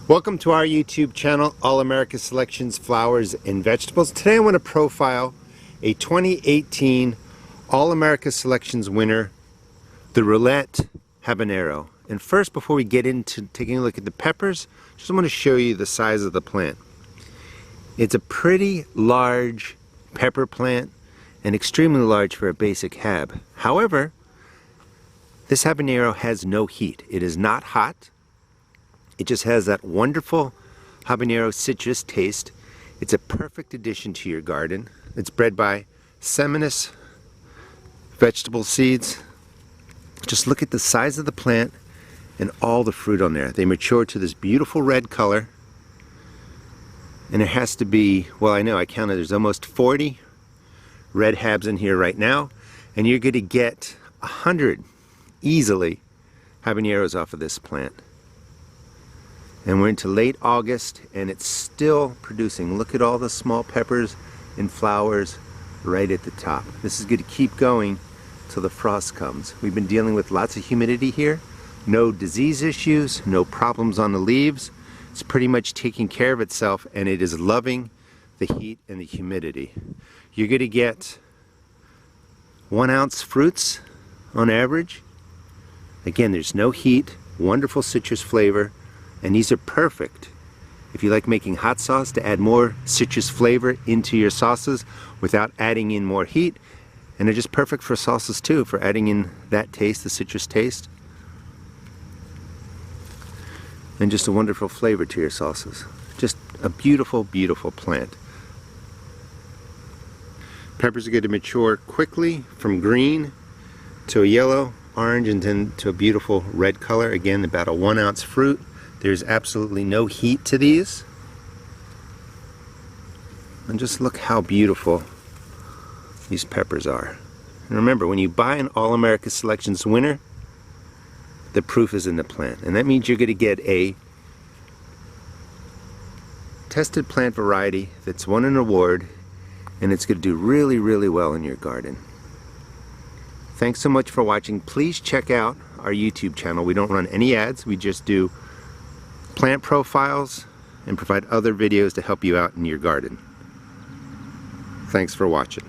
Welcome to our YouTube channel, All America Selections Flowers and Vegetables. Today I want to profile a 2018 All America Selections winner, the Roulette Habanero. And first, before we get into taking a look at the peppers, just want to show you the size of the plant. It's a pretty large pepper plant and extremely large for a basic hab. However, this habanero has no heat. It is not hot. It just has that wonderful habanero citrus taste. It's a perfect addition to your garden. It's bred by seminous vegetable seeds. Just look at the size of the plant and all the fruit on there. They mature to this beautiful red color. And it has to be, well, I know, I counted, there's almost 40 red habs in here right now. And you're going to get 100 easily habaneros off of this plant. And we're into late August and it's still producing. Look at all the small peppers and flowers right at the top. This is going to keep going till the frost comes. We've been dealing with lots of humidity here. No disease issues, no problems on the leaves. It's pretty much taking care of itself and it is loving the heat and the humidity. You're going to get 1 ounce fruits on average. Again, there's no heat, wonderful citrus flavor. And these are perfect if you like making hot sauce to add more citrus flavor into your sauces without adding in more heat. And they're just perfect for salsas too, for adding in that taste, the citrus taste. And just a wonderful flavor to your sauces. Just a beautiful, beautiful plant. Peppers are going to mature quickly from green to a yellow, orange, and then to a beautiful red color. Again, about a 1 ounce fruit. There's absolutely no heat to these. And just look how beautiful these peppers are. And remember, when you buy an All America Selections winner, the proof is in the plant. And that means you're going to get a tested plant variety that's won an award, and it's going to do really, really well in your garden. Thanks so much for watching. Please check out our YouTube channel. We don't run any ads. We just do plant profiles and provide other videos to help you out in your garden. Thanks for watching.